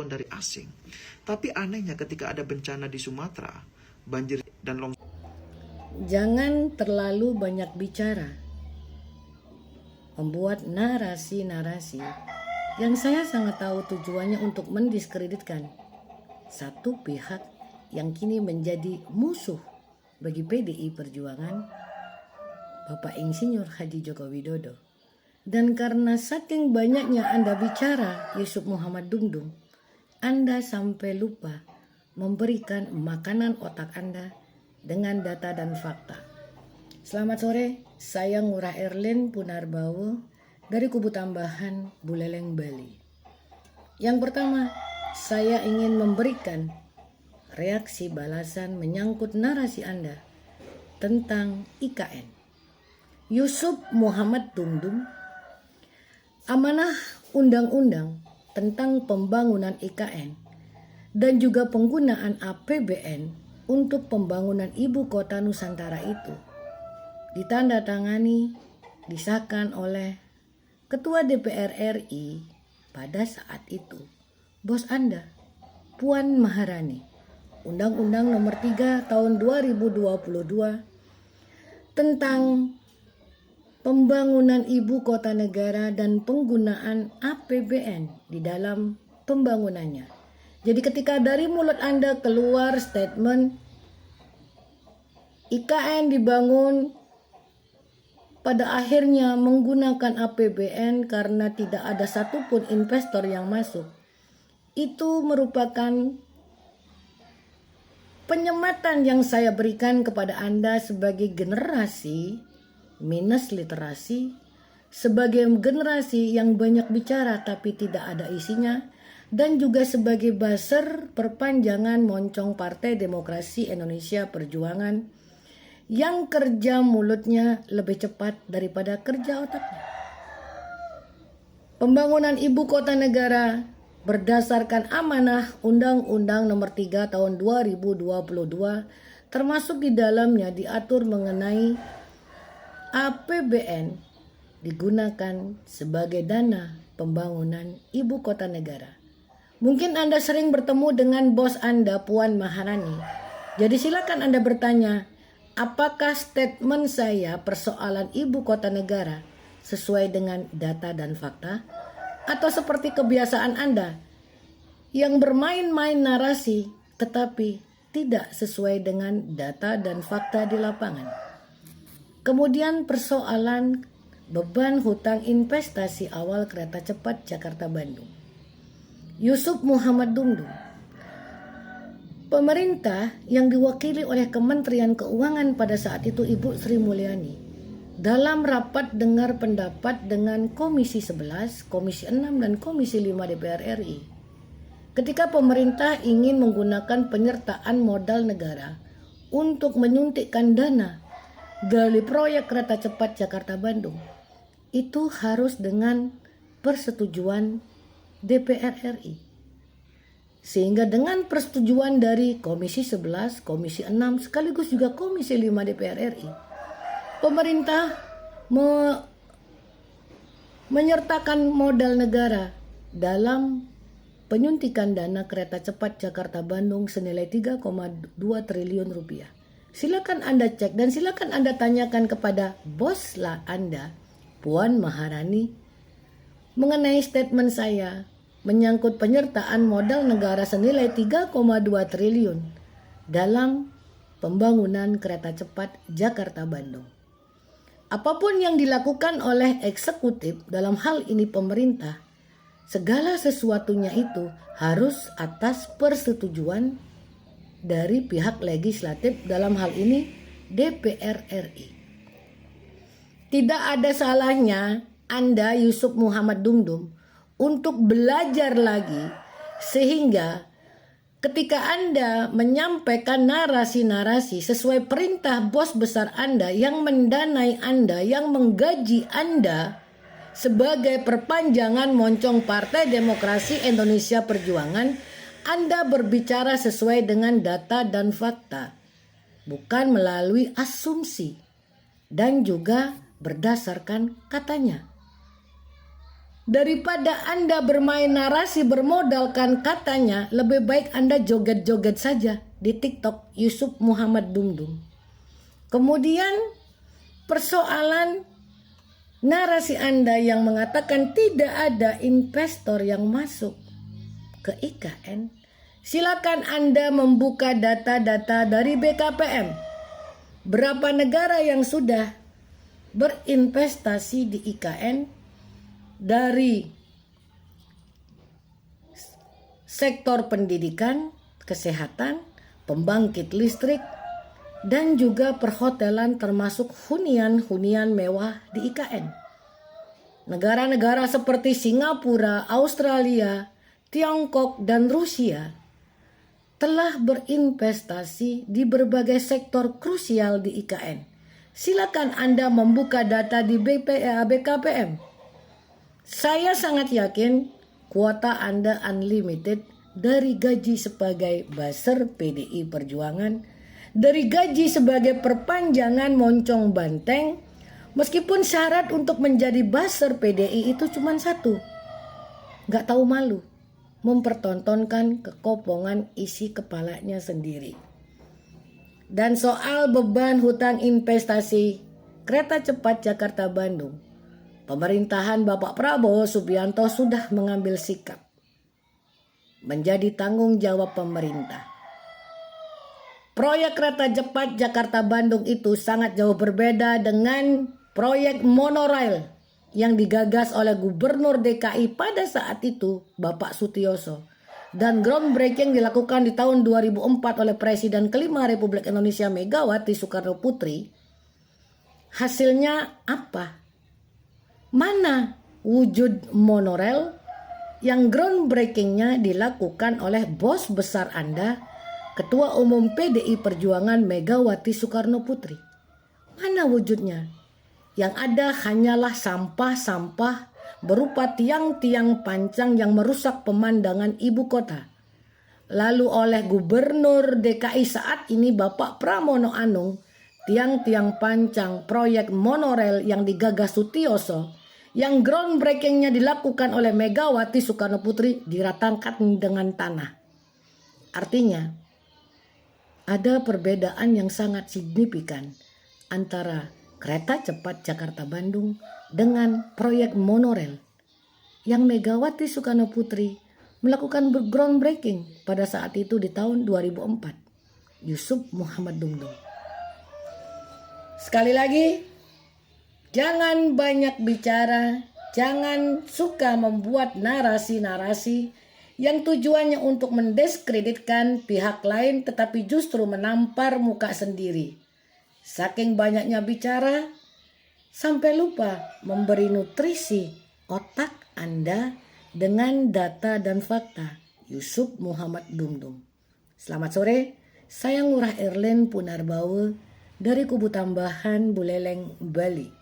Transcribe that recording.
dari asing. Tapi anehnya ketika ada bencana di Sumatera, banjir dan longsor. Jangan terlalu banyak bicara, membuat narasi-narasi yang saya sangat tahu tujuannya untuk mendiskreditkan satu pihak yang kini menjadi musuh bagi PDI Perjuangan, Bapak Insinyur Haji Joko Widodo. Dan karena saking banyaknya Anda bicara, Yusuf Muhammad Dumdum, Anda sampai lupa memberikan makanan otak Anda dengan data dan fakta. Selamat sore, saya Ngurah Erlin Punarbawo dari Kubu Tambahan Buleleng, Bali. Yang pertama, saya ingin memberikan reaksi balasan menyangkut narasi Anda tentang IKN. Yusuf Muhammad Dumdum, amanah undang-undang tentang pembangunan IKN dan juga penggunaan APBN untuk pembangunan ibu kota Nusantara itu ditandatangani, disahkan oleh Ketua DPR RI pada saat itu, bos Anda, Puan Maharani. Undang-Undang Nomor 3 Tahun 2022 tentang pembangunan ibu kota negara dan penggunaan APBN di dalam pembangunannya. Jadi ketika dari mulut Anda keluar statement IKN dibangun pada akhirnya menggunakan APBN karena tidak ada satupun investor yang masuk, itu merupakan penyematan yang saya berikan kepada Anda sebagai generasi minus literasi, sebagai generasi yang banyak bicara tapi tidak ada isinya, dan juga sebagai buzzer perpanjangan moncong Partai Demokrasi Indonesia Perjuangan yang kerja mulutnya lebih cepat daripada kerja otaknya. Pembangunan ibu kota negara berdasarkan amanah Undang-Undang Nomor 3 Tahun 2022, termasuk di dalamnya diatur mengenai APBN digunakan sebagai dana pembangunan ibu kota negara. Mungkin Anda sering bertemu dengan bos Anda, Puan Maharani. Jadi silakan Anda bertanya, apakah statement saya persoalan ibu kota negara sesuai dengan data dan fakta? Atau seperti kebiasaan Anda yang bermain-main narasi tetapi tidak sesuai dengan data dan fakta di lapangan? Kemudian persoalan beban hutang investasi awal kereta cepat Jakarta-Bandung. Yusuf Muhammad Dumdum, pemerintah yang diwakili oleh Kementerian Keuangan pada saat itu Ibu Sri Mulyani, dalam rapat dengar pendapat dengan Komisi 11, Komisi 6, dan Komisi 5 DPR RI, ketika pemerintah ingin menggunakan penyertaan modal negara untuk menyuntikkan dana dari proyek kereta cepat Jakarta-Bandung, itu harus dengan persetujuan DPR RI. Sehingga dengan persetujuan dari Komisi 11, Komisi 6, sekaligus juga Komisi 5 DPR RI, pemerintah menyertakan modal negara dalam penyuntikan dana kereta cepat Jakarta-Bandung senilai 3,2 triliun rupiah. Silakan Anda cek dan silakan Anda tanyakan kepada bos lah Anda, Puan Maharani, mengenai statement saya menyangkut penyertaan modal negara senilai 3,2 triliun dalam pembangunan kereta cepat Jakarta-Bandung. Apapun yang dilakukan oleh eksekutif, dalam hal ini pemerintah, segala sesuatunya itu harus atas persetujuan dari pihak legislatif, dalam hal ini DPR RI. Tidak ada salahnya Anda, Yusuf Muhammad Dumdum, untuk belajar lagi sehingga ketika Anda menyampaikan narasi-narasi sesuai perintah bos besar Anda yang mendanai Anda, yang menggaji Anda sebagai perpanjangan moncong Partai Demokrasi Indonesia Perjuangan, Anda berbicara sesuai dengan data dan fakta, bukan melalui asumsi dan juga berdasarkan katanya. Daripada Anda bermain narasi bermodalkan katanya, lebih baik Anda joget-joget saja di TikTok Yusuf Muhammad Dumdum. Kemudian persoalan narasi Anda yang mengatakan tidak ada investor yang masuk ke IKN. Silakan Anda membuka data-data dari BKPM. Berapa negara yang sudah berinvestasi di IKN dari sektor pendidikan, kesehatan, pembangkit listrik, dan juga perhotelan termasuk hunian-hunian mewah di IKN. Negara-negara seperti Singapura, Australia, Tiongkok, dan Rusia telah berinvestasi di berbagai sektor krusial di IKN. Silakan Anda membuka data di BKPM. Saya sangat yakin kuota Anda unlimited dari gaji sebagai buzzer PDI Perjuangan, dari gaji sebagai perpanjangan moncong banteng, meskipun syarat untuk menjadi buzzer PDI itu cuma satu, gak tahu malu, mempertontonkan kekopongan isi kepalanya sendiri. Dan soal beban hutang investasi kereta cepat Jakarta-Bandung, pemerintahan Bapak Prabowo Subianto sudah mengambil sikap menjadi tanggung jawab pemerintah. Proyek kereta cepat Jakarta-Bandung itu sangat jauh berbeda dengan proyek monorail yang digagas oleh Gubernur DKI pada saat itu, Bapak Sutioso. Dan groundbreaking dilakukan di tahun 2004 oleh Presiden kelima Republik Indonesia Megawati Soekarno Putri. Hasilnya apa? Mana wujud monorail yang groundbreakingnya dilakukan oleh bos besar Anda, Ketua Umum PDI Perjuangan Megawati Soekarno Putri? Mana wujudnya? Yang ada hanyalah sampah-sampah berupa tiang-tiang pancang yang merusak pemandangan ibu kota. Lalu oleh Gubernur DKI saat ini Bapak Pramono Anung, tiang-tiang pancang proyek monorail yang digagas Sutioso, yang groundbreakingnya dilakukan oleh Megawati Soekarno Putri, diratangkan dengan tanah. Artinya ada perbedaan yang sangat signifikan antara kereta cepat Jakarta-Bandung dengan proyek monorail yang Megawati Soekarno Putri melakukan groundbreaking pada saat itu di tahun 2004. Yusuf Muhammad Dumdum. Sekali lagi, jangan banyak bicara, jangan suka membuat narasi-narasi yang tujuannya untuk mendiskreditkan pihak lain tetapi justru menampar muka sendiri. Saking banyaknya bicara, sampai lupa memberi nutrisi otak Anda dengan data dan fakta. Yusuf Muhammad Dumdum. Selamat sore, saya Ngurah Erlen Punarbawe dari Kubu Tambahan Buleleng, Bali.